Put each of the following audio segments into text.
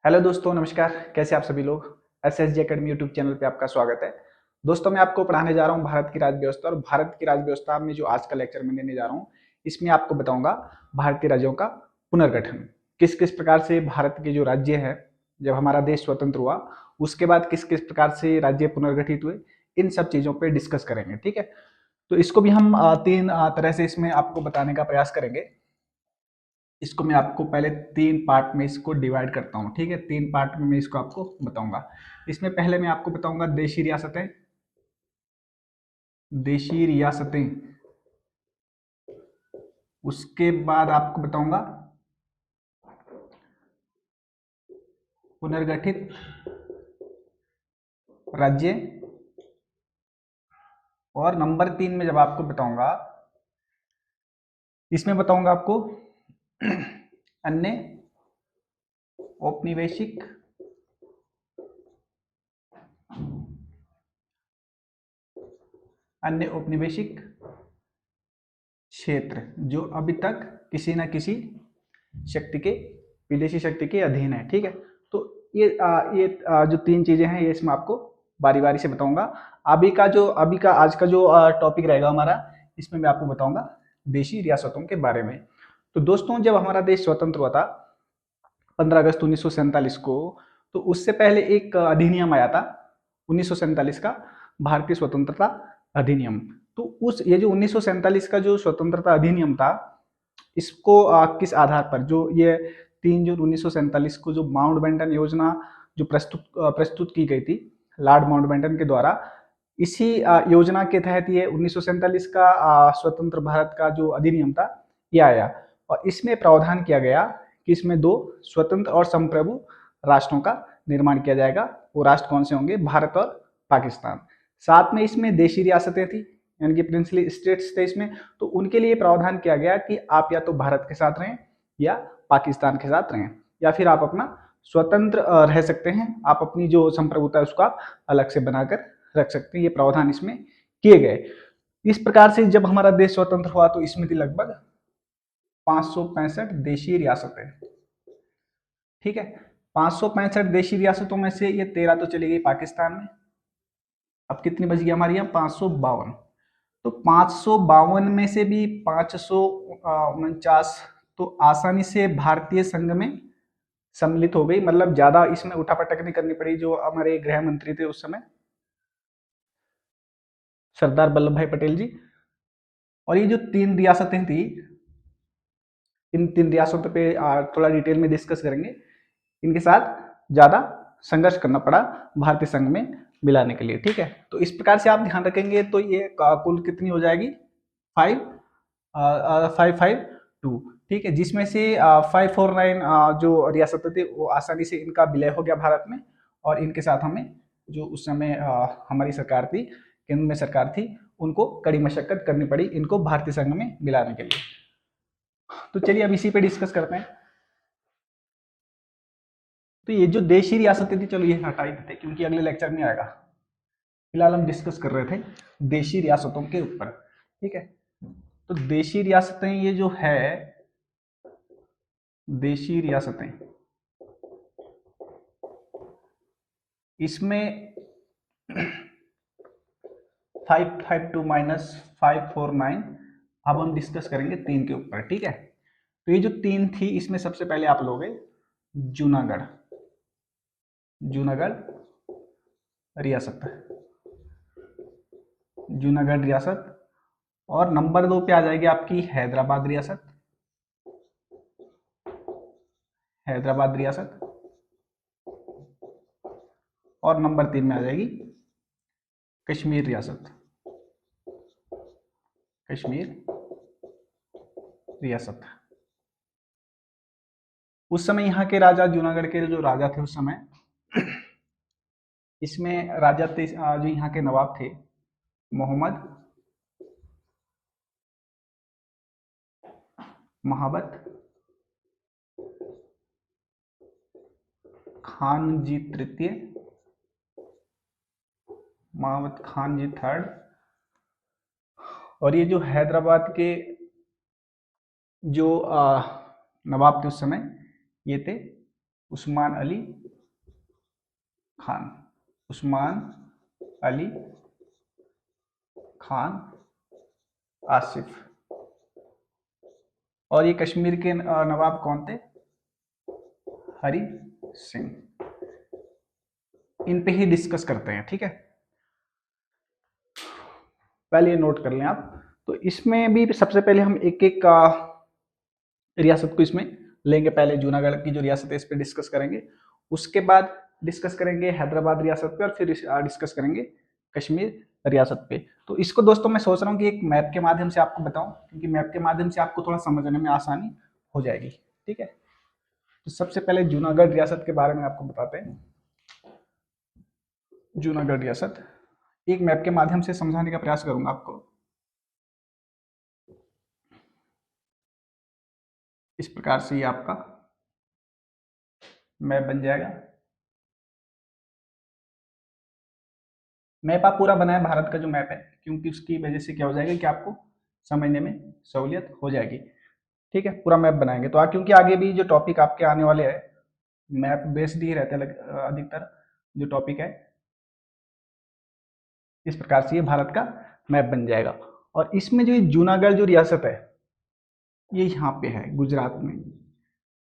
Hello दोस्तों, नमस्कार। कैसे आप सभी लोग। SSG अकेडमी यूट्यूब चैनल पे आपका स्वागत है। दोस्तों, मैं आपको पढ़ाने जा रहा हूँ भारत की राज्य व्यवस्था। और भारत की राज्य व्यवस्था में जो आज का लेक्चर मैं देने जा रहा हूँ, इसमें आपको बताऊंगा भारतीय राज्यों का पुनर्गठन। किस किस प्रकार से भारत के जो राज्य है, जब हमारा देश स्वतंत्र हुआ उसके बाद किस किस प्रकार से राज्य पुनर्गठित हुए, इन सब चीजों पर डिस्कस करेंगे। ठीक है, तो इसको भी हम तीन तरह से इसमें आपको बताने का प्रयास करेंगे। इसको मैं आपको पहले तीन पार्ट में इसको डिवाइड करता हूँ। ठीक है, तीन पार्ट में मैं इसको आपको बताऊंगा। इसमें पहले मैं आपको बताऊंगा देशी रियासतें। देशी रियासतें। उसके बाद आपको बताऊंगा पुनर्गठित राज्य। और नंबर तीन में जब आपको बताऊंगा, इसमें बताऊंगा आपको अन्य औपनिवेशिक अन्य औपनिवेशिक क्षेत्र जो अभी तक किसी न किसी शक्ति के, विदेशी शक्ति के अधीन है। ठीक है, तो ये जो तीन चीजें हैं, ये इसमें आपको बारी बारी से बताऊंगा। अभी का आज का जो टॉपिक रहेगा हमारा, इसमें मैं आपको बताऊंगा देशी रियासतों के बारे में। तो दोस्तों, जब हमारा देश स्वतंत्र हुआ था 15 अगस्त 1947 को, तो उससे पहले एक अधिनियम आया था 1947 का, भारतीय स्वतंत्रता अधिनियम। तो उस ये जो 1947 का जो स्वतंत्रता अधिनियम था, इसको किस आधार पर, जो ये 3 जून 1947 को जो माउंटबेटन योजना जो प्रस्तुत की गई थी लॉर्ड माउंटबेटन के द्वारा, इसी योजना के तहत ये 1947 का स्वतंत्र भारत का जो अधिनियम था ये आया। और इसमें प्रावधान किया गया कि इसमें दो स्वतंत्र और संप्रभु राष्ट्रों का निर्माण किया जाएगा। वो राष्ट्र कौन से होंगे? भारत और पाकिस्तान। साथ में इसमें देशी रियासतें थी, यानी कि प्रिंसली स्टेट्स थे इसमें। तो उनके लिए प्रावधान किया गया कि आप या तो भारत के साथ रहें या पाकिस्तान के साथ रहें, या फिर आप अपना स्वतंत्र रह सकते हैं। आप अपनी जो संप्रभुता है उसको आप अलग से बनाकर रख सकते हैं। ये प्रावधान इसमें किए गए। इस प्रकार से जब हमारा देश स्वतंत्र हुआ तो इसमें थी लगभग 565 देशी रियासतें। ठीक है, 565 देशी रियासतों में से ये 13 तो चली गई पाकिस्तान में। अब कितनी बच गई हमारी? यहाँ 552। तो 552 में से भी 549 तो आसानी से भारतीय संघ में सम्मिलित हो गई। मतलब ज्यादा इसमें उठापटक नहीं करनी पड़ी। जो हमारे गृह मंत्री थे उस समय, सरदार वल्लभ भाई पटेल जी। और ये जो तीन रियासतें थी, इन तीन रियासतों पे थोड़ा डिटेल में डिस्कस करेंगे। इनके साथ ज्यादा संघर्ष करना पड़ा भारतीय संघ में मिलाने के लिए। ठीक है, तो इस प्रकार से आप ध्यान रखेंगे तो ये कुल कितनी हो जाएगी? 552। ठीक है, जिसमें से 549 जो रियासतें थी वो आसानी से इनका विलय हो गया भारत में। और इनके साथ हमें जो उस समय हमारी सरकार थी, केंद्र में सरकार थी, उनको कड़ी मशक्कत करनी पड़ी इनको भारतीय संघ में मिलाने के लिए। तो चलिए अब इसी पे डिस्कस करते हैं। तो ये जो देशी रियासतें थी, चलो ये हटा ही देते क्योंकि अगले लेक्चर में आएगा। फिलहाल हम डिस्कस कर रहे थे देशी रियासतों के ऊपर। ठीक है, तो देशी रियासतें ये जो है, देशी रियासतें, इसमें 552 माइनस 549 अब हम डिस्कस करेंगे तीन के ऊपर। ठीक है, तो ये जो तीन थी, इसमें सबसे पहले आप लोगे जूनागढ़। जूनागढ़ रियासत, जूनागढ़ रियासत। और नंबर 2 पे आ जाएगी आपकी हैदराबाद रियासत। हैदराबाद रियासत। और नंबर 3 में आ जाएगी कश्मीर रियासत। कश्मीर रियासत। उस समय यहाँ के राजा, जूनागढ़ के जो राजा थे उस समय, इसमें राजा थे जो यहाँ के नवाब थे, मोहम्मद महाबत खान जी तृतीय, महाबत खान जी थर्ड। और ये जो हैदराबाद के जो नवाब थे उस समय, ये थे उस्मान अली खान, उस्मान अली खान आसिफ। और ये कश्मीर के नवाब कौन थे? हरि सिंह। इन पे ही डिस्कस करते हैं, ठीक है। पहले ये नोट कर लें आप। तो इसमें भी सबसे पहले हम एक एक रियासत को इसमें लेंगे। पहले जूनागढ़ की जो रियासत है इस पे डिस्कस करेंगे, उसके बाद डिस्कस करेंगे हैदराबाद रियासत पे, और फिर डिस्कस करेंगे कश्मीर रियासत पे। तो इसको दोस्तों मैं सोच रहा हूँ कि एक मैप के माध्यम से आपको बताऊं, क्योंकि मैप के माध्यम से आपको थोड़ा समझने में आसानी हो जाएगी, ठीक है। तो सबसे पहले जूनागढ़ रियासत के बारे में आपको बताते हैं। जूनागढ़ रियासत एक मैप के माध्यम से समझाने का प्रयास करूंगा आपको। इस प्रकार से ये आपका मैप बन जाएगा। मैप आप पूरा बनाए भारत का जो मैप है, क्योंकि उसकी वजह से क्या हो जाएगा कि आपको समझने में सहूलियत हो जाएगी, ठीक है। पूरा मैप बनाएंगे तो क्योंकि आगे भी जो टॉपिक आपके आने वाले हैं मैप बेस्ड ही रहते हैं अधिकतर जो टॉपिक है। इस प्रकार से ये भारत का मैप बन जाएगा। और इसमें जो जूनागढ़ जो रियासत है ये यहाँ पे है गुजरात में,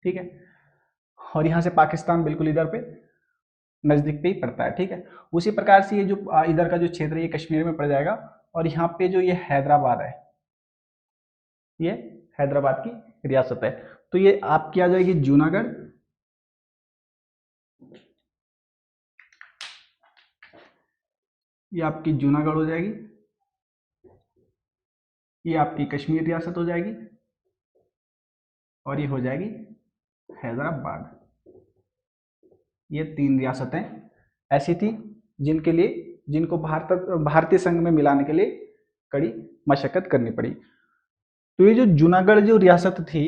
ठीक है। और यहाँ से पाकिस्तान बिल्कुल इधर पे नजदीक पे ही पड़ता है, ठीक है। उसी प्रकार से ये जो इधर का जो क्षेत्र है ये कश्मीर में पड़ जाएगा। और यहाँ पे जो ये हैदराबाद है ये हैदराबाद की रियासत है। तो ये आपकी आ जाएगी जूनागढ़, ये आपकी जूनागढ़ हो जाएगी, ये आपकी कश्मीर रियासत हो जाएगी, और ये हो जाएगी हैदराबाद। ये 3 रियासतें ऐसी थी जिनको भारतीय संघ में मिलाने के लिए कड़ी मशक्कत करनी पड़ी। तो ये जो जूनागढ़ जो रियासत थी,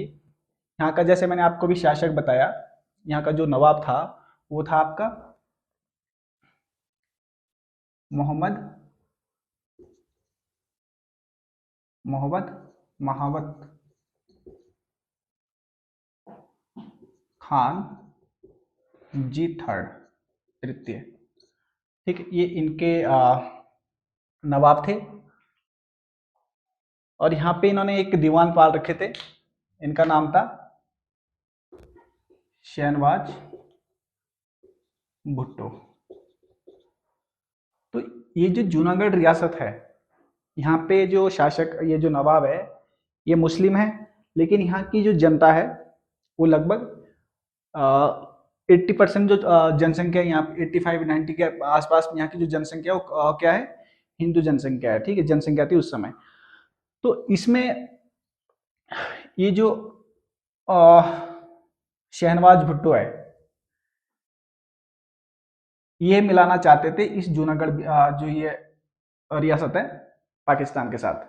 यहाँ का जैसे मैंने आपको भी शासक बताया, यहाँ का जो नवाब था वो था आपका महावत खान जी थर्ड, तृतीय, ठीक है। ये इनके नवाब थे। और यहाँ पे इन्होंने एक दीवान पाल रखे थे, इनका नाम था शहनवाज भुट्टो। तो ये जो जूनागढ़ रियासत है, यहाँ पे जो शासक ये जो नवाब है ये मुस्लिम है, लेकिन यहाँ की जो जनता है वो लगभग 80% जो जनसंख्या यहाँ 85-90 के आसपास यहाँ की जो जनसंख्या वो क्या है, हिंदू जनसंख्या है, ठीक है। जनसंख्या थी उस समय। तो इसमें ये जो शहनवाज भुट्टो है ये मिलाना चाहते थे इस जूनागढ़ जो ये रियासत है पाकिस्तान के साथ,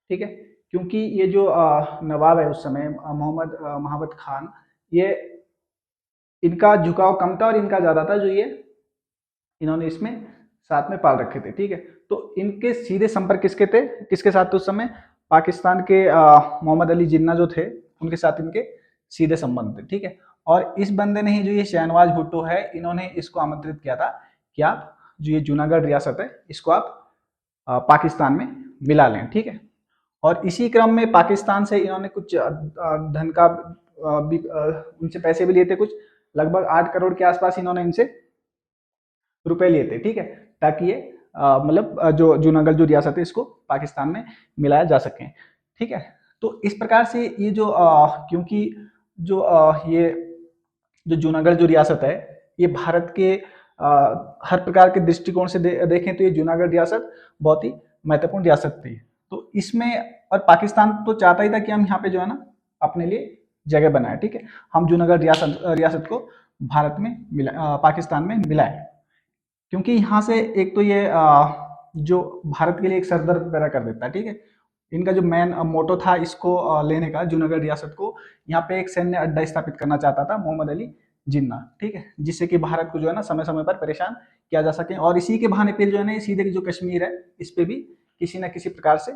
ठीक है। क्योंकि ये जो नवाब है उस समय मोहम्मद महावत खान, ये इनका झुकाव कम था और इनका ज्यादा था, जो ये इन्होंने इसमें साथ में पाल रखे थे, ठीक है। तो इनके सीधे संपर्क किसके साथ थे उस समय? पाकिस्तान के मोहम्मद अली जिन्ना जो थे उनके साथ इनके सीधे संबंध थे, ठीक है। और इस बंदे ने ही जो ये शहनवाज भुट्टो है इन्होंने इसको आमंत्रित किया था कि आप जो ये जूनागढ़ रियासत है इसको आप पाकिस्तान में मिला लें, ठीक है। और इसी क्रम में पाकिस्तान से इन्होंने कुछ धन का उनसे पैसे भी लिए थे, कुछ लगभग 8 करोड़ के आसपास इन्होंने इनसे रुपए लिए थे, ठीक है, ताकि ये मतलब जो जूनागढ़ जो रियासत है इसको पाकिस्तान में मिलाया जा सके, ठीक है। तो इस प्रकार से ये जो क्योंकि जो ये जो जूनागढ़ जो रियासत है ये भारत के हर प्रकार के दृष्टिकोण से देखें तो ये जूनागढ़ रियासत बहुत ही महत्वपूर्ण रियासत थी। तो इसमें और पाकिस्तान तो चाहता ही था कि हम यहाँ पे जो है ना अपने लिए जगह बनाए, ठीक है। हम जूनागढ़ रियासत को भारत में पाकिस्तान में मिलाए, क्योंकि यहाँ से एक तो ये जो भारत के लिए एक सरदर्द पैदा कर देता है, ठीक है। इनका जो मेन मोटो था इसको लेने का, जूनागढ़ रियासत को यहाँ पे एक सैन्य अड्डा स्थापित करना चाहता था मोहम्मद अली जिन्ना, ठीक है, जिससे कि भारत को जो है ना समय समय पर परेशान किया जा सके। और इसी के बहाने पे जो है ना सीधे जो कश्मीर है इस पे भी किसी न किसी प्रकार से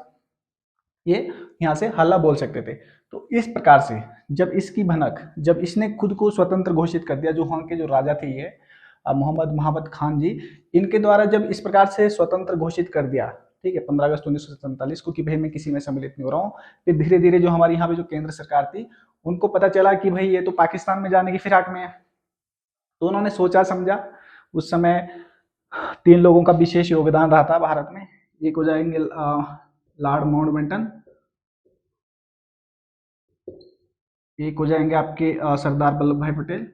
ये यहाँ से हल्ला बोल सकते थे। तो इस प्रकार से जब इसकी भनक, जब इसने खुद को स्वतंत्र घोषित कर दिया, जो वहाँ के जो राजा थे ये मोहम्मद महाबत खान जी, इनके द्वारा जब इस प्रकार से स्वतंत्र घोषित कर दिया, ठीक है, 15 अगस्त 1947 को, कि भाई मैं किसी में सम्मिलित नहीं हो रहा हूँ, फिर धीरे धीरे जो हमारी यहाँ पे जो केंद्र सरकार थी उनको पता चला कि भाई ये तो पाकिस्तान में जाने की फिराक में है। तो उन्होंने सोचा समझा, उस समय 3 लोगों का विशेष योगदान रहा था भारत में। एक हो जाएंगे लॉर्ड माउंटबेटन, एक हो जाएंगे आपके सरदार वल्लभ भाई पटेल,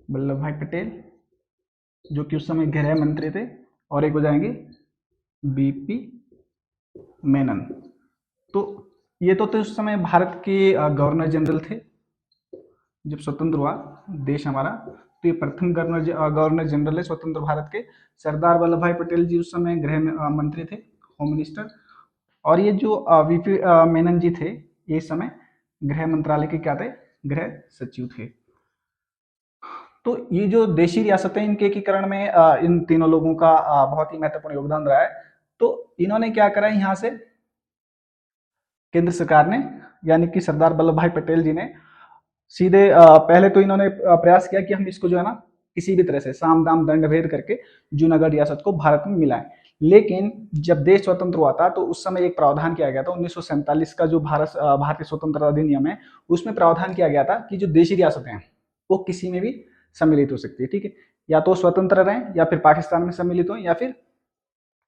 वल्लभ भाई पटेल जो कि उस समय गृह मंत्री थे, और एक हो जाएंगे बीपी मेनन। तो ये तो थे उस समय भारत के गवर्नर जनरल थे जब स्वतंत्र हुआ देश हमारा। तो ये प्रथम गवर्नर जनरल है स्वतंत्र भारत के। सरदार वल्लभ भाई पटेल जी उस समय गृह मंत्री थे, होम मिनिस्टर। और ये जो वीपी मेनन जी थे, ये इस समय गृह मंत्रालय के क्या थे, गृह सचिव थे। तो ये जो देशी रियासतें, इनके एकीकरण में इन तीनों लोगों का बहुत ही महत्वपूर्ण योगदान रहा है। तो इन्होंने क्या करा, यहाँ से केंद्र सरकार ने, यानी कि सरदार वल्लभ भाई पटेल जी ने सीधे पहले तो इन्होंने प्रयास किया कि हम इसको जो है ना किसी भी तरह से साम दाम दंड भेद करके जूनागढ़ रियासत को भारत में मिलाएं। लेकिन जब देश स्वतंत्र हुआ था तो उस समय एक प्रावधान किया गया था, 1947 का जो भारतीय स्वतंत्रता अधिनियम है, उसमें प्रावधान किया गया था कि जो देशी रियासतें हैं वो किसी में भी सम्मिलित हो सकती है, ठीक है, या तो स्वतंत्र रहें, या फिर पाकिस्तान में सम्मिलित हो, या फिर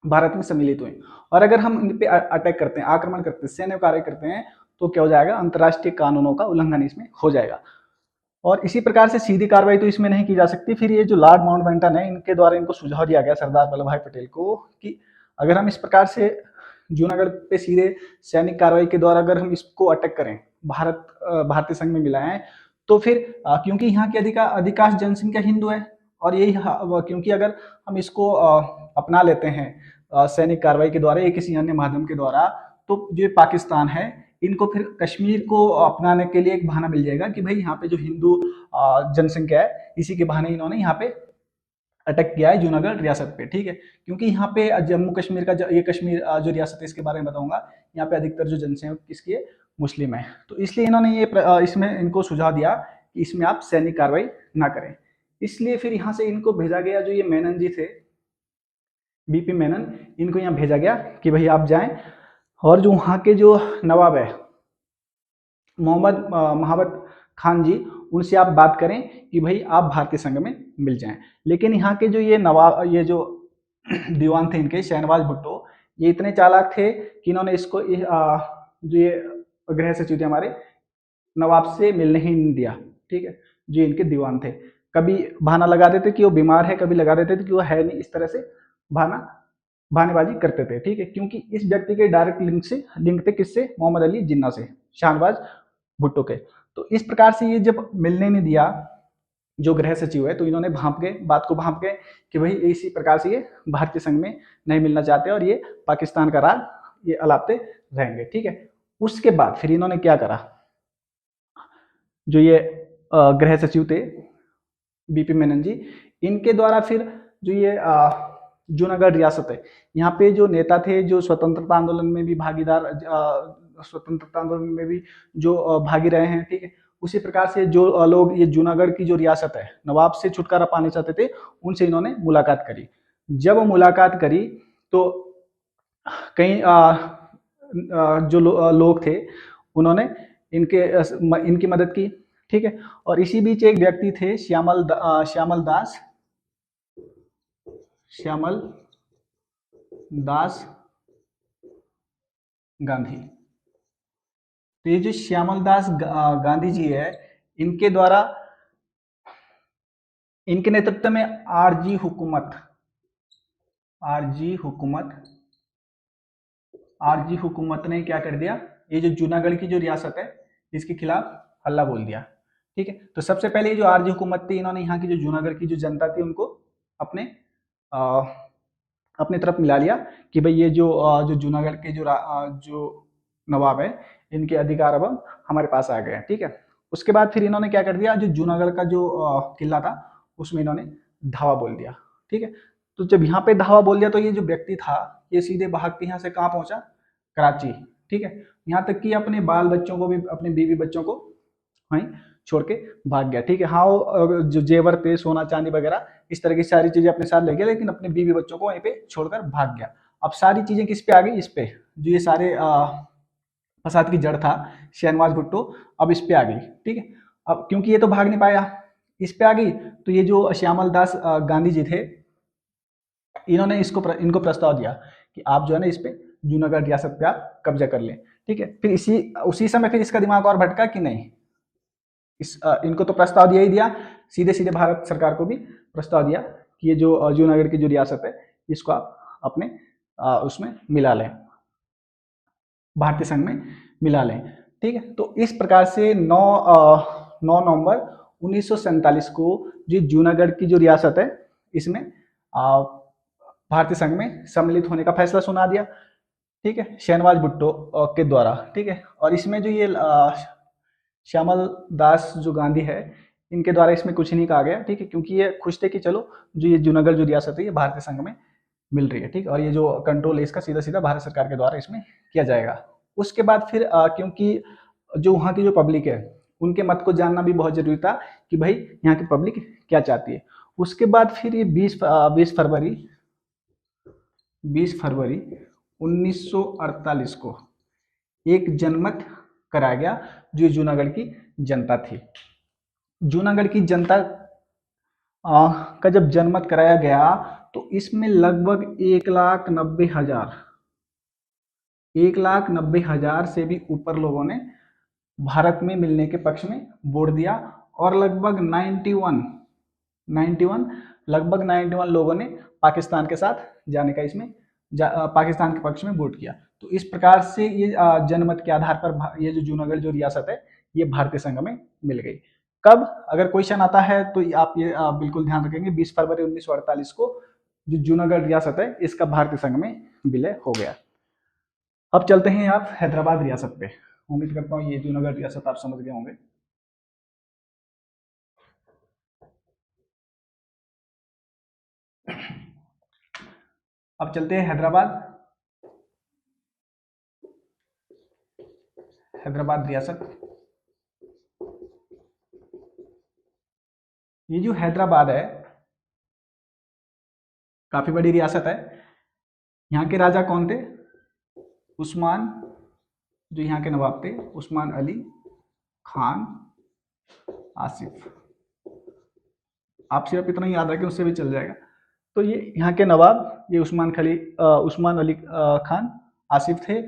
भारत में सम्मिलित हुए। और अगर हम इन पे अटैक करते हैं, आक्रमण करते हैं, सैन्य कार्य करते हैं, तो क्या हो जाएगा, अंतर्राष्ट्रीय कानूनों का उल्लंघन इसमें हो जाएगा। और इसी प्रकार से सीधी कार्रवाई तो इसमें नहीं की जा सकती। फिर ये जो लॉर्ड माउंटबेटन है, इनके द्वारा इनको सुझाव दिया गया सरदार वल्लभ भाई पटेल को कि अगर हम इस प्रकार से जूनागढ़ पे सीधे सैनिक कार्रवाई के द्वारा अगर हम इसको अटैक करें, भारतीय संघ में मिलाएं, तो फिर क्योंकि यहाँ की अधिकांश जनसंख्या हिंदू है, और यही क्योंकि अगर हम इसको अपना लेते हैं सैनिक कार्रवाई के द्वारा या किसी अन्य माध्यम के द्वारा, तो जो पाकिस्तान है, इनको फिर कश्मीर को अपनाने के लिए एक बहाना मिल जाएगा कि भाई यहाँ पे जो हिंदू जनसंख्या है, इसी के बहाने इन्होंने यहाँ पे अटैक किया है जूनागढ़ रियासत पे, ठीक है। क्योंकि यहाँ पे जम्मू कश्मीर का ये कश्मीर जो रियासत है, इसके बारे में बताऊंगा, यहाँ पे अधिकतर जो जनसंख्या किसकी है, मुस्लिम है। तो इसलिए इन्होंने ये इसमें इनको सुझाव दिया कि इसमें आप सैनिक कार्रवाई ना करें। इसलिए फिर यहाँ से इनको भेजा गया, जो ये मेनन जी थे, बीपी मेनन, इनको यहाँ भेजा गया कि भाई आप जाएं, और जो वहाँ के जो नवाब है मोहम्मद महाबत खान जी, उनसे आप बात करें कि भाई आप भारतीय संघ में मिल जाएं। लेकिन यहाँ के जो ये नवाब, ये जो दीवान थे इनके, शहनवाज भुट्टो, ये इतने चालाक थे कि इन्होंने इसको जो ये गृह सचिव थे हमारे, नवाब से मिलने ही नहीं दिया, ठीक है। जो इनके दीवान थे, कभी बहाना लगा देते कि वो बीमार है, कभी लगा देते थे कि वो है नहीं, इस तरह से बहानेबाजी करते थे, ठीक है। क्योंकि इस व्यक्ति के डायरेक्ट लिंक थे किससे, मोहम्मद अली जिन्ना से, शाहनवाज भुट्टो के। तो इस प्रकार से ये जब मिलने नहीं दिया जो गृह सचिव है, तो इन्होंने बात को भांप गए कि भाई इसी प्रकार से ये भारतीय संघ में नहीं मिलना चाहते, और ये पाकिस्तान का राज ये अलापते रहेंगे, ठीक है। उसके बाद फिर इन्होंने क्या करा, जो ये गृह सचिव थे बीपी मेनन जी, इनके द्वारा फिर जो ये जूनागढ़ रियासत है, यहाँ पे जो नेता थे, जो स्वतंत्रता आंदोलन में भी स्वतंत्रता आंदोलन में भी जो भागी रहे हैं, ठीक है, उसी प्रकार से जो लोग ये जूनागढ़ की जो रियासत है, नवाब से छुटकारा पाना चाहते थे, उनसे इन्होंने मुलाकात करी। जब मुलाकात करी तो कई जो लोग थे, उन्होंने इनकी मदद की, ठीक है। और इसी बीच एक व्यक्ति थे श्यामल दास गांधी। तो ये जो श्यामल दास गांधी जी है, इनके द्वारा, इनके नेतृत्व में आरजी हुकूमत ने क्या कर दिया, ये जो जूनागढ़ की जो रियासत है, इसके खिलाफ हल्ला बोल दिया, ठीक है। तो सबसे पहले ये जो आरजी हुकूमत थी, इन्होंने यहाँ की जो जूनागढ़ की जो जनता थी, उनको अपने तरफ मिला लिया कि भाई ये जो जूनागढ़ के जो नवाब है, इनके अधिकार अब हमारे पास आ गए हैं, ठीक है। उसके बाद फिर इन्होंने क्या कर दिया, जो जूनागढ़ का जो किला था, उसमें इन्होंने धावा बोल दिया, ठीक है। तो जब यहाँ पे धावा बोल दिया तो ये जो व्यक्ति था ये सीधे भाग के यहाँ से कहाँ पहुंचा, कराची, ठीक है। यहाँ तक कि अपने बाल बच्चों को भी, अपने बीवी बच्चों को वहीं छोड़ के भाग गया, ठीक है। हाँ वो जो जेवर थे, सोना चांदी वगैरह इस तरह की सारी चीजें अपने साथ ले गया, लेकिन अपने बीवी बच्चों को वहीं पे छोड़कर भाग गया। अब सारी चीजें किस पे आ गई, इस पे, जो ये सारे फसाद की जड़ था शहनवाज भुट्टो, अब इस पे आ गई, ठीक है। अब क्योंकि ये तो भाग नहीं पाया, इस पे आ गई, तो ये जो श्यामल दास गांधी जी थे, इन्होंने इनको प्रस्ताव दिया कि आप जो है ना इस पे जूनागढ़ रियासत पे आप कब्जा कर लें, ठीक है। फिर उसी समय फिर इसका दिमाग और भटका कि नहीं, इनको तो प्रस्ताव दिया ही दिया, सीधे सीधे भारत सरकार को भी प्रस्ताव दिया कि ये जो जूनागढ़ की जो रियासत है इसको आप अपने उसमें मिला लें, भारतीय संघ में मिला लें, ठीक है। तो इस प्रकार से 9 नवंबर 1947 को जो जूनागढ़ की जो रियासत है इसमें भारतीय संघ में सम्मिलित होने का फैसला सुना दिया, ठीक है, शहनवाज भुट्टो के द्वारा, ठीक है। और इसमें जो ये श्यामल दास जो गांधी है इनके द्वारा इसमें कुछ नहीं कहा गया, ठीक है, क्योंकि ये खुश थे कि चलो जो ये जूनागढ़ जो रियासत है ये भारतीय संघ में मिल रही है, ठीक, और ये जो कंट्रोल है इसका सीधा सीधा भारत सरकार के द्वारा इसमें किया जाएगा। उसके बाद फिर क्योंकि जो वहाँ की जो पब्लिक है उनके मत को जानना भी बहुत जरूरी था कि भाई यहाँ की पब्लिक क्या चाहती है। उसके बाद फिर ये 20 फरवरी 1948 को एक जनमत कराया गया जो जूनागढ़ की जनता थी। जूनागढ़ की जनता का जब जनमत कराया गया तो इसमें लगभग 1,90,000 से भी ऊपर लोगों ने भारत में मिलने के पक्ष में वोट दिया, और लगभग 91 लोगों ने पाकिस्तान के साथ जाने का इसमें पाकिस्तान के पक्ष में वोट किया। तो इस प्रकार से ये जनमत के आधार पर ये जो जूनागढ़ जो रियासत है ये भारतीय संघ में मिल गई। कब, अगर क्वेश्चन आता है तो आप ये बिल्कुल ध्यान रखेंगे, 20 फरवरी 1948 को जो जूनागढ़ रियासत है इसका भारतीय संघ में विलय हो गया। अब चलते हैं आप हैदराबाद रियासत पे। उम्मीद करता हूँ ये जूनागढ़ रियासत आप समझ गए होंगे। अब चलते हैं हैदराबाद रियासत। ये जो हैदराबाद है काफी बड़ी रियासत है। यहाँ के राजा कौन थे, उस्मान, जो यहाँ के नवाब थे उस्मान अली खान आसिफ। आप सिर्फ इतना ही याद रखें, उससे भी चल जाएगा। तो ये यहाँ के नवाब ये उस्मान अली खान आसिफ थे।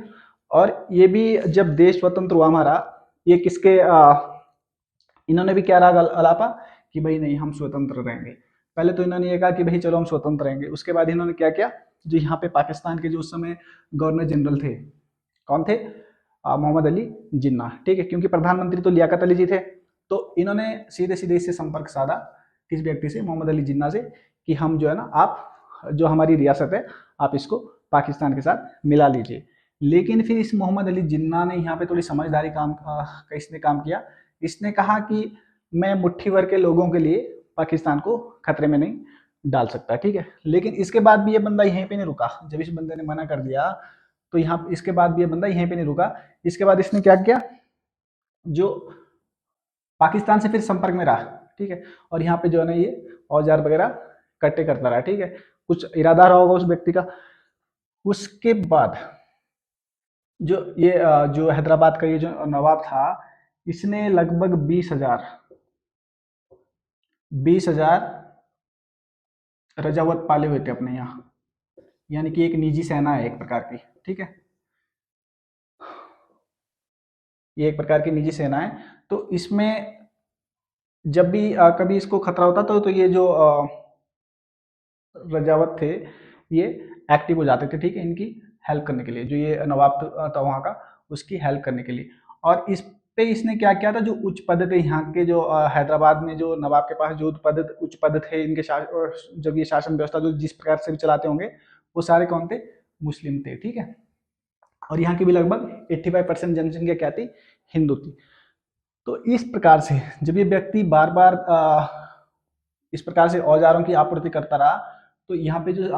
और ये भी जब देश स्वतंत्र हुआ हमारा, ये किसके इन्होंने भी क्या राग अलापा कि भाई नहीं हम स्वतंत्र रहेंगे। पहले तो इन्होंने ये कहा कि भाई चलो हम स्वतंत्र रहेंगे, उसके बाद इन्होंने क्या किया, जो यहाँ पे पाकिस्तान के जो उस समय गवर्नर जनरल थे, कौन थे, मोहम्मद अली जिन्ना, ठीक है, क्योंकि प्रधानमंत्री तो लियाकत अली जी थे। तो इन्होंने सीधे सीधे इससे संपर्क साधा, किस व्यक्ति से, मोहम्मद अली जिन्ना से, कि हम जो है ना, आप जो हमारी रियासत है आप इसको पाकिस्तान के साथ मिला लीजिए। लेकिन फिर इस मोहम्मद अली जिन्ना ने यहाँ पे थोड़ी समझदारी का इसने काम किया। इसने कहा कि मैं मुट्ठी भर के लोगों के लिए पाकिस्तान को खतरे में नहीं डाल सकता, ठीक है। लेकिन इसके बाद भी ये बंदा यहीं पे नहीं रुका, जब इस बंदे ने मना कर दिया तो यहाँ इसके बाद भी ये बंदा यहीं पे नहीं रुका। इसके बाद इसने क्या किया, जो पाकिस्तान से फिर संपर्क में रहा, ठीक है, और यहाँ पे जो है ना ये औजार वगैरह इकट्ठे करता रहा, ठीक है, कुछ इरादा रहा होगा उस व्यक्ति का। उसके बाद जो ये जो हैदराबाद का ये जो नवाब था, इसने लगभग 20,000 रजावत पाले हुए थे अपने यहाँ, यानी कि एक निजी सेना है एक प्रकार की, ठीक है, ये एक प्रकार की निजी सेना है। तो इसमें जब भी कभी इसको खतरा होता तो ये जो रजावत थे ये एक्टिव हो जाते थे, ठीक है, इनकी हेल्प करने के लिए, जो ये नवाब था वहाँ का उसकी हेल्प करने के लिए। और इस पे इसने क्या किया था, जो उच्च पद थे यहाँ के, जो हैदराबाद में जो नवाब के पास जो उच्च पद थे, इनके जब ये शासन व्यवस्था जो जिस प्रकार से भी चलाते होंगे वो सारे कौन थे, मुस्लिम थे, ठीक है। और यहाँ की भी लगभग 85% जनसंख्या क्या थी, हिंदू थी। तो इस प्रकार से जब ये व्यक्ति बार बार इस प्रकार से औजारों की आपूर्ति करता रहा तो यहाँ पे जो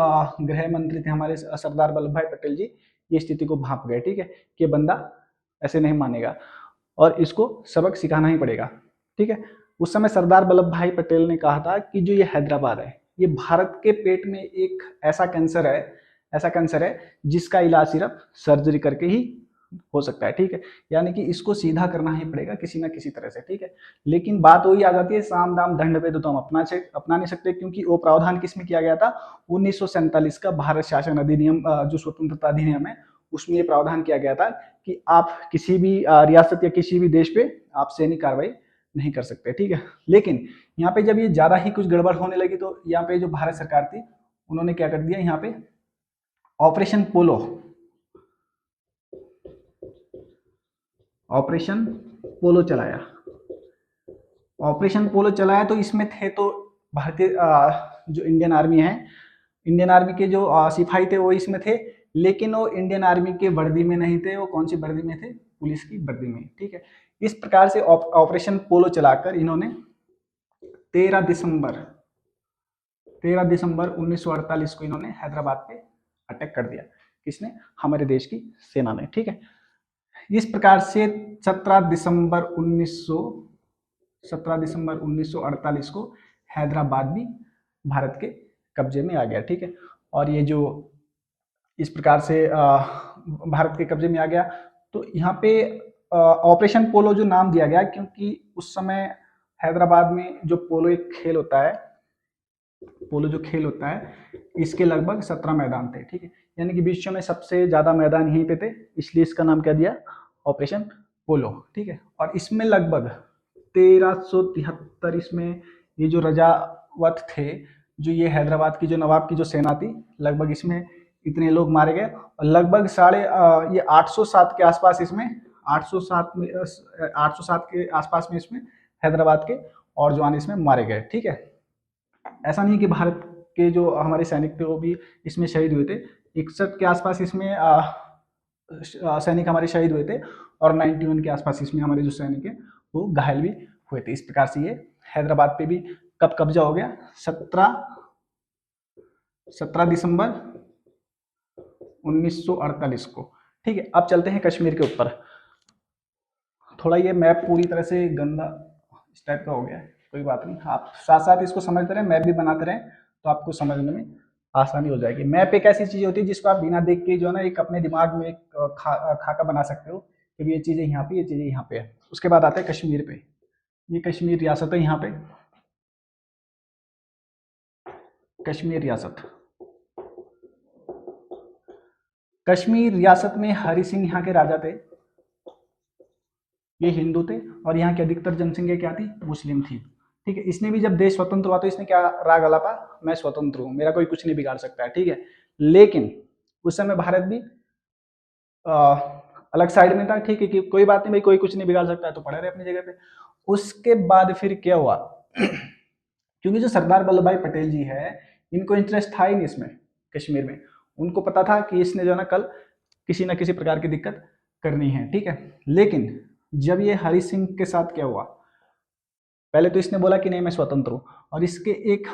गृह मंत्री थे हमारे सरदार वल्लभ भाई पटेल जी, ये स्थिति को भांप गए, ठीक है, कि बंदा ऐसे नहीं मानेगा और इसको सबक सिखाना ही पड़ेगा, ठीक है। उस समय सरदार वल्लभ भाई पटेल ने कहा था कि जो ये हैदराबाद है, ये भारत के पेट में एक ऐसा कैंसर है जिसका इलाज सिर्फ सर्जरी करके ही हो सकता है, ठीक है। यानी कि इसको सीधा करना ही पड़ेगा किसी ना किसी तरह से, ठीक है। लेकिन बात वही आ जाती है, साम दाम दंड भेद तो हम अपना नहीं सकते, क्योंकि वो प्रावधान किसमें किया गया था, 1947 का भारत शासन अधिनियम, जो स्वतंत्रता अधिनियम है, उसमें ये प्रावधान किया गया था कि आप किसी भी रियासत या किसी भी देश पे आप सैनिक कार्रवाई नहीं कर सकते, ठीक है। लेकिन यहाँ पे जब ये ज्यादा ही कुछ गड़बड़ होने लगी तो यहाँ पे जो भारत सरकार थी उन्होंने क्या कर दिया, यहाँ पे ऑपरेशन पोलो चलाया। ऑपरेशन पोलो चलाया तो इसमें थे तो भारतीय जो इंडियन आर्मी है, इंडियन आर्मी के जो सिपाही थे वो इसमें थे, लेकिन वो इंडियन आर्मी के वर्दी में नहीं थे, वो कौन सी वर्दी में थे, पुलिस की वर्दी में, ठीक है। इस प्रकार से ऑपरेशन पोलो चलाकर इन्होंने 13 दिसंबर 1948 को इन्होंने हैदराबाद पे अटैक कर दिया। किसने, हमारे देश की सेना ने, ठीक है। इस प्रकार से 17 दिसंबर 1948 को हैदराबाद भी भारत के कब्जे में आ गया, ठीक है। और ये जो इस प्रकार से भारत के कब्जे में आ गया, तो यहाँ पे ऑपरेशन पोलो जो नाम दिया गया, क्योंकि उस समय हैदराबाद में जो पोलो जो खेल होता है इसके लगभग 17 मैदान थे, ठीक है। यानी कि विश्व में सबसे ज्यादा मैदान यहीं पे थे, इसलिए इसका नाम क्या दिया, ऑपरेशन पोलो, ठीक है। और इसमें लगभग 1373 इसमें ये जो रजावत थे, जो ये हैदराबाद की जो नवाब की जो सेना थी, लगभग इसमें इतने लोग मारे गए और लगभग ये 807 के आसपास इसमें 807 के आसपास में इसमें हैदराबाद के और जवान इसमें मारे गए, ठीक है। ऐसा नहीं कि भारत के जो हमारे सैनिक थे वो भी इसमें शहीद हुए थे, 61 के आसपास इसमें सैनिक हमारे शहीद हुए थे और 91 के आसपास इसमें हमारे जो सैनिक है वो घायल भी हुए थे। इस प्रकार से ये हैदराबाद पे भी कब कब्जा हो गया, 17 दिसंबर 1948 को, ठीक है। अब चलते हैं कश्मीर के ऊपर। थोड़ा ये मैप पूरी तरह से गंदा इस टाइप का हो गया है, कोई बात नहीं, आप साथ साथ इसको समझते रहें, मैप भी बनाते रहें तो आपको समझने में आसानी हो जाएगी। मैप एक ऐसी चीज होती है जिसको आप बिना देख के जो है ना एक अपने दिमाग में एक खाका बना सकते हो कि ये चीजें यहाँ पे, ये चीजें यहाँ पे है। उसके बाद आते हैं कश्मीर पे। ये कश्मीर रियासत है, यहाँ पे कश्मीर रियासत। कश्मीर रियासत में हरि सिंह यहाँ के राजा थे, ये हिंदू थे और यहाँ की अधिकतर जनसंख्या क्या थी, मुस्लिम थी, ठीक है। इसने भी जब देश स्वतंत्र हुआ तो इसने क्या राग अलापा, मैं स्वतंत्र हूँ, मेरा कोई कुछ नहीं बिगाड़ सकता है, ठीक है। लेकिन उस समय भारत भी अलग साइड में था, ठीक है, कि कोई बात नहीं भाई, कोई कुछ नहीं बिगाड़ सकता है तो पड़े रहे अपनी जगह पे। उसके बाद फिर क्या हुआ क्योंकि जो सरदार वल्लभ भाई पटेल जी है, इनको इंटरेस्ट था ही नहीं इसमें, कश्मीर में। उनको पता था कि इसने जो है ना कल किसी ना किसी प्रकार की दिक्कत करनी है, ठीक है। लेकिन जब ये हरि सिंह के साथ क्या हुआ, पहले तो इसने बोला कि नहीं मैं स्वतंत्र हूं, और इसके एक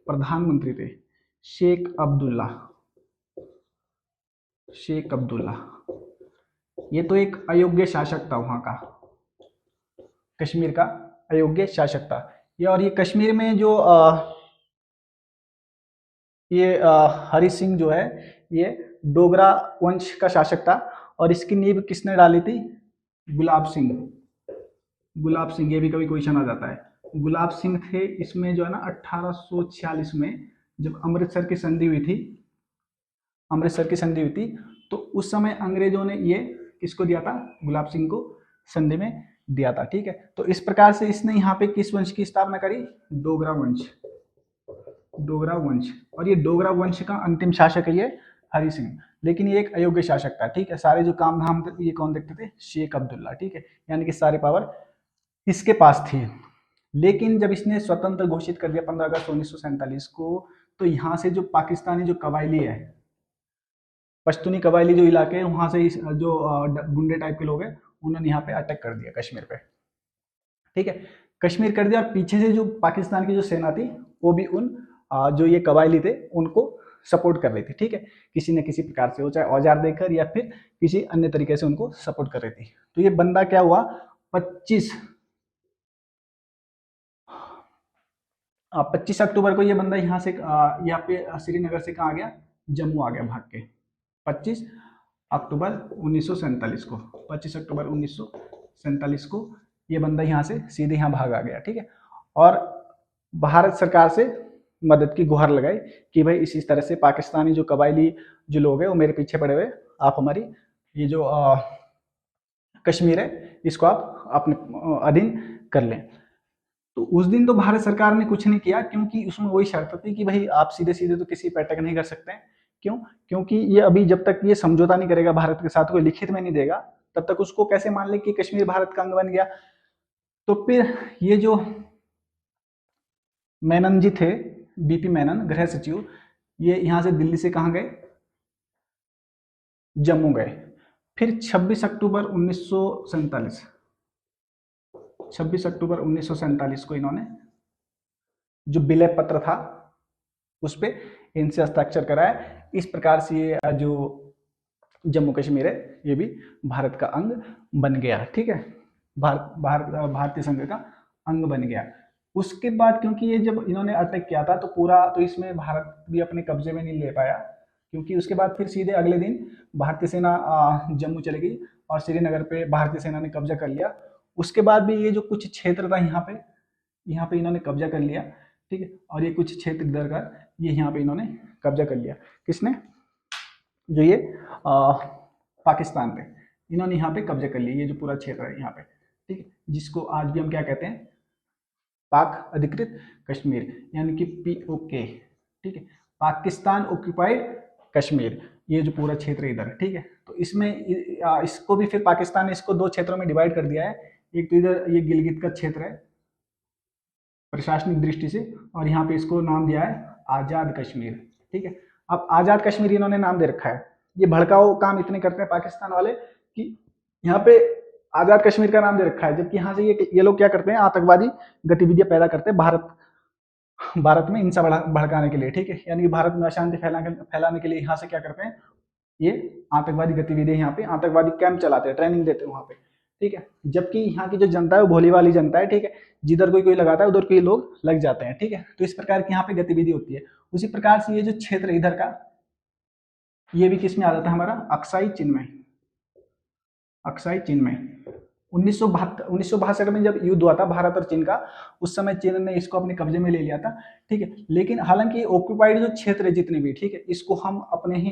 प्रधानमंत्री थे शेख अब्दुल्ला, ये तो एक अयोग्य शासक था वहां का, कश्मीर का अयोग्य शासक था ये। और ये कश्मीर में जो हरि सिंह जो है ये डोगरा वंश का शासक था, और इसकी नींव किसने डाली थी, गुलाब सिंह, ये भी कभी क्वेश्चन आ जाता है। गुलाब सिंह थे इसमें जो है ना 1846 में जब अमृतसर की संधि हुई थी, तो उस समय अंग्रेजों ने ये किसको दिया था, गुलाब सिंह को संधि में दिया था, ठीक है। तो इस प्रकार से इसने यहाँ पे किस वंश की स्थापना करी, डोगरा वंश। और ये डोगरा वंश का अंतिम शासक है ये हरि सिंह, लेकिन ये एक अयोग्य शासक था, ठीक है। सारे जो काम धाम ये कौन देखते थे, शेख अब्दुल्ला, ठीक है। यानी कि सारी पावर इसके पास थी। लेकिन जब इसने स्वतंत्र घोषित कर दिया 15 अगस्त 1947 को, तो यहाँ से जो पाकिस्तानी जो कबायली है, पश्तूनी कबायली जो इलाके हैं, वहां से जो गुंडे टाइप के लोग हैं, उन्होंने यहाँ पे अटैक कर दिया कश्मीर पे, ठीक है। कश्मीर कर दिया, और पीछे से जो पाकिस्तान की जो सेना थी वो भी उन जो ये कबायली थे उनको सपोर्ट कर रही थी, ठीक है, किसी न किसी प्रकार से, वो चाहे औजार देकर या फिर किसी अन्य तरीके से उनको सपोर्ट कर रही थी। तो ये बंदा क्या हुआ, 25 अक्टूबर को ये बंदा यहाँ से यहाँ पे श्रीनगर से कहाँ आ गया, जम्मू आ गया भाग के। 25 अक्टूबर 1947 को, 25 अक्टूबर 1947 को ये बंदा यहाँ से सीधे यहाँ भाग आ गया, ठीक है। और भारत सरकार से मदद की गुहार लगाई कि भाई इसी तरह से पाकिस्तानी जो कबायली जो लोग हैं वो मेरे पीछे पड़े हुए, आप हमारी ये जो कश्मीर है इसको आप अपने अधीन कर लें। तो उस दिन तो भारत सरकार ने कुछ नहीं किया, क्योंकि उसमें वही शर्त थी कि भाई आप सीधे सीधे तो किसी पर अटैक नहीं कर सकते हैं। क्यों? क्योंकि ये अभी जब तक ये समझौता नहीं करेगा भारत के साथ, कोई लिखित में नहीं देगा, तब तक उसको कैसे मान ले कि कश्मीर भारत का अंग बन गया। तो फिर ये जो मेनन जी थे, बीपी मेनन गृह सचिव, ये यहाँ से दिल्ली से कहाँ गए, जम्मू गए। फिर 26 अक्टूबर 1947 को इन्होंने जो विलय पत्र था उस पर इनसे हस्ताक्षर कराया। इस प्रकार से ये जो जम्मू कश्मीर है ये भी भारत का अंग बन गया, ठीक है, भारतीय संघ का अंग बन गया। उसके बाद क्योंकि ये जब इन्होंने अटैक किया था तो पूरा तो इसमें भारत भी अपने कब्जे में नहीं ले पाया, क्योंकि उसके बाद फिर सीधे अगले दिन भारतीय सेना जम्मू चली गई और श्रीनगर पे भारतीय सेना ने कब्जा कर लिया। उसके बाद भी ये जो कुछ क्षेत्र था यहाँ पे इन्होंने कब्जा कर लिया, ठीक है, और ये कुछ क्षेत्र इधर का ये यहाँ पे इन्होंने कब्जा कर लिया। किसने? जो ये पाकिस्तान पे इन्होंने यहाँ पे कब्जा कर लिया, ये जो पूरा क्षेत्र है यहाँ पे, ठीक है, जिसको आज भी हम क्या कहते हैं, पाक अधिकृत कश्मीर, यानी कि POK, ठीक है, पाकिस्तान ऑक्यूपाइड कश्मीर, ये जो पूरा क्षेत्र इधर, ठीक है। तो इसमें इसको भी फिर पाकिस्तान ने इसको 2 क्षेत्रों में डिवाइड कर दिया है। एक तो इधर ये गिलगित का क्षेत्र है प्रशासनिक दृष्टि से, और यहाँ पे इसको नाम दिया है आज़ाद कश्मीर, ठीक है। अब आज़ाद कश्मीर इन्होंने नाम दे रखा है। ये भड़काऊ काम इतने करते हैं पाकिस्तान वाले कि यहाँ पे आज़ाद कश्मीर का नाम दे रखा है, जबकि यहाँ से ये लोग क्या करते हैं, आतंकवादी गतिविधियां पैदा करते हैं भारत में हिंसा भड़काने के लिए, ठीक है, यानी कि भारत में अशांति फैलाने के लिए यहाँ से क्या करते हैं, ये आतंकवादी गतिविधियां, यहाँ पे आतंकवादी कैंप चलाते हैं, ट्रेनिंग देते हैं वहाँ पे, ठीक है। जबकि यहाँ की जो जनता है वो भोली वाली जनता है, ठीक है, जिधर कोई लगाता है उधर कोई लोग लग जाते हैं, ठीक है। तो इस प्रकार की यहाँ पे गतिविधि होती है। उसी प्रकार से ये जो क्षेत्र इधर का ये भी किस में आ जाता है, हमारा अक्साई चिन्ह में 1962 में जब युद्ध हुआ था भारत और चीन का, उस समय चीन ने इसको अपने कब्जे में ले लिया था, ठीक है। लेकिन हालांकि ऑक्यूपाइड जो क्षेत्र है जितने भी, ठीक है, इसको हम अपने ही,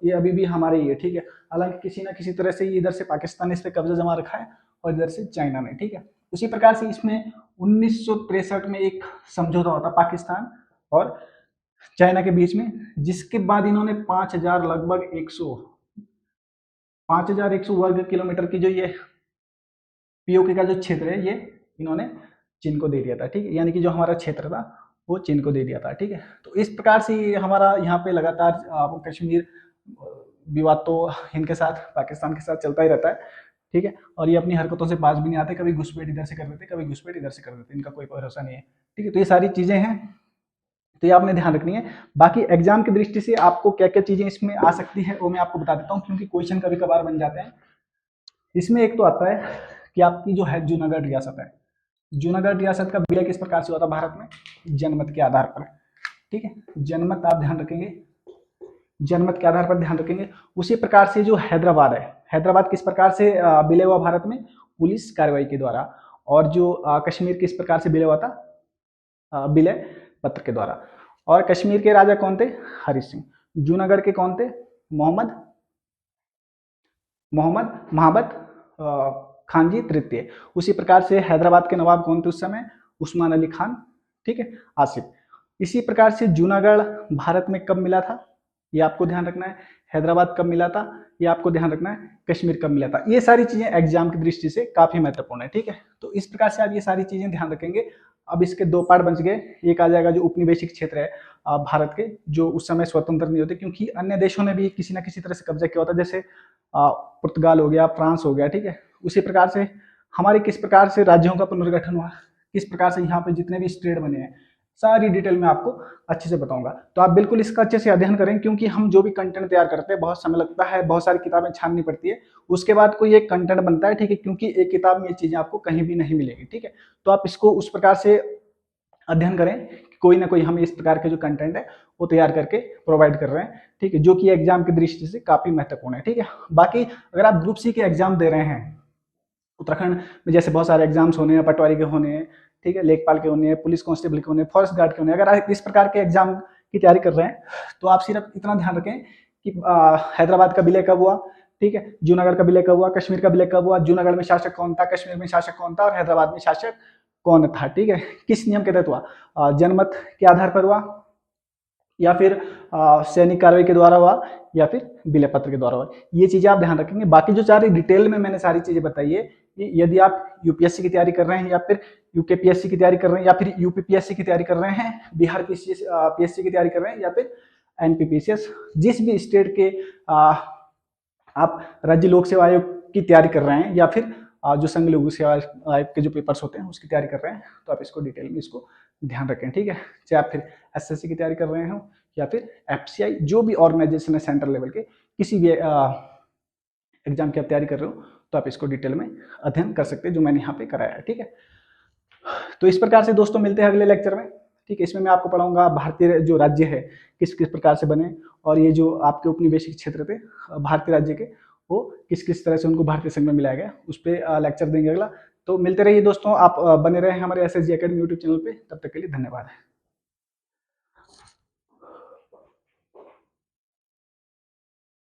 ये अभी भी हमारे ही है, ठीक है। हालांकि किसी ना किसी तरह से इधर से पाकिस्तान ने इस पर कब्जा जमा रखा है और इधर से चाइना ने, ठीक है। उसी प्रकार से इसमें 1963 में एक समझौता होता पाकिस्तान और चाइना के बीच में, जिसके बाद इन्होंने 5000 लगभग 5100 वर्ग किलोमीटर की जो ये POK का जो क्षेत्र है ये इन्होंने चीन को दे दिया था, ठीक है, यानी कि जो हमारा क्षेत्र था वो चीन को दे दिया था, ठीक है। तो इस प्रकार से हमारा यहाँ पे लगातार कश्मीर विवाद तो इनके साथ पाकिस्तान के साथ चलता ही रहता है, ठीक है। और ये अपनी हरकतों से बाज भी नहीं आते, कभी घुसपैठ इधर से कर देते, कभी घुसपैठ इधर से कर देते, इनका कोई भरोसा नहीं है, ठीक है। तो ये सारी चीजें हैं, तो ये आपने ध्यान रखनी है। बाकी एग्जाम की दृष्टि से आपको क्या क्या चीजें इसमें आ सकती है वो मैं आपको बता देता हूँ, क्योंकि क्वेश्चन कभी कभार बन जाते हैं। इसमें एक तो आता है कि आपकी जो है जूनागढ़ रियासत है, जूनागढ़ रियासत का विलय किस प्रकार से हुआ था भारत में, जनमत के आधार पर, ठीक है। जनमत आप ध्यान रखेंगे, जनमत के आधार पर ध्यान रखेंगे। उसी प्रकार से जो हैदराबाद है, हैदराबाद किस प्रकार से विलय हुआ भारत में, पुलिस कार्रवाई के द्वारा। और जो कश्मीर किस प्रकार से विलय हुआ था, विलय पत्र के द्वारा। और कश्मीर के राजा कौन थे, हरि सिंह। जूनागढ़ के कौन थे, महाबत खान जी तृतीय। उसी प्रकार से हैदराबाद के नवाब कौन थे उस समय, उस्मान अली खान, ठीक है, आसिफ। इसी प्रकार से जूनागढ़ भारत में कब मिला था ये आपको ध्यान रखना है, हैदराबाद कब मिला था ये आपको ध्यान रखना है, कश्मीर कब मिला था। ये सारी चीजें एग्जाम की दृष्टि से काफी महत्वपूर्ण है, ठीक है। तो इस प्रकार से आप ये सारी चीजें ध्यान रखेंगे। अब इसके 2 पार्ट बच गए। एक आ जाएगा जो उपनिवेशिक क्षेत्र है भारत के, जो उस समय स्वतंत्र नहीं होते, क्योंकि अन्य देशों ने भी किसी ना किसी तरह से कब्जा किया होता, जैसे पुर्तगाल हो गया, फ्रांस हो गया, ठीक है। उसी प्रकार से हमारे किस प्रकार से राज्यों का पुनर्गठन हुआ, किस प्रकार से यहाँ पे जितने भी स्टेट बने हैं, सारी डिटेल में आपको अच्छे से बताऊंगा। तो आप बिल्कुल इसका अच्छे से अध्ययन करें, क्योंकि हम जो भी कंटेंट तैयार करते हैं बहुत समय लगता है, बहुत सारी किताबें छाननी पड़ती है, उसके बाद कोई एक कंटेंट बनता है, ठीक है, क्योंकि एक किताब में ये चीजें आपको कहीं भी नहीं मिलेगी, ठीक है। तो आप इसको उस प्रकार से अध्ययन करें, कोई ना कोई हम इस प्रकार के जो कंटेंट है वो तैयार करके प्रोवाइड कर रहे हैं, ठीक है, जो कि एग्जाम की दृष्टि से काफी महत्वपूर्ण है, ठीक है। बाकी अगर आप ग्रुप सी के एग्जाम दे रहे हैं, उत्तराखंड में जैसे बहुत सारे एग्जाम्स होने हैं, पटवारी के होने हैं, ठीक है, लेखपाल के होने हैं, पुलिस कांस्टेबल के होने हैं, फॉरेस्ट गार्ड के होने हैं, अगर आप इस प्रकार के एग्जाम की तैयारी कर रहे हैं तो आप सिर्फ इतना ध्यान रखें कि हैदराबाद का विलय कब हुआ, ठीक है, जूनागढ़ का विलय कब हुआ, कश्मीर का विलय कब हुआ, जूनागढ़ में शासक कौन था, कश्मीर में शासक कौन था और हैदराबाद में शासक कौन था, ठीक है, किस नियम के तहत हुआ, जनमत के आधार पर हुआ या फिर सैनिक कार्रवाई के द्वारा हुआ या फिर विलय पत्र के द्वारा हुआ, ये चीजें आप ध्यान रखेंगे। बाकी जो सारी डिटेल में मैंने सारी चीजें बताई है, यदि आप यूपीएससी की तैयारी कर रहे हैं या फिर यूकेपीएससी की तैयारी कर रहे हैं या फिर यूपीपीएससी की तैयारी कर रहे हैं, बिहार पीएससी की तैयारी कर रहे हैं या फिर एनपीपीसीएस, जिस भी स्टेट के आप राज्य लोक सेवा आयोग की तैयारी कर रहे हैं या फिर जो संघ लोक सेवा आयोग के जो पेपर्स होते हैं उसकी तैयारी कर रहे हैं, तो आप इसको डिटेल में इसको ध्यान रखें, ठीक है। चाहे आप फिर एसएससी की तैयारी कर रहे हो या फिर एफसीआई, जो भी ऑर्गेनाइजेशन है सेंट्रल लेवल के, किसी भी एग्जाम की आप तैयारी कर रहे हो, तो आप इसको डिटेल में अध्ययन कर सकते हैं, जो मैंने यहाँ पे कराया है, ठीक है। तो इस प्रकार से दोस्तों मिलते हैं अगले लेक्चर में, ठीक है। इसमें मैं आपको पढ़ाऊंगा भारतीय जो राज्य है किस किस प्रकार से बने, और ये जो आपके उपनिवेशिक क्षेत्र थे भारतीय राज्य के, वो किस किस तरह से उनको भारतीय संघ में मिलाया गया, उस पर लेक्चर देंगे अगला। तो मिलते रहिए दोस्तों, आप बने रहे हमारे SSG Academy यूट्यूब चैनल पे, तब तक के लिए धन्यवाद।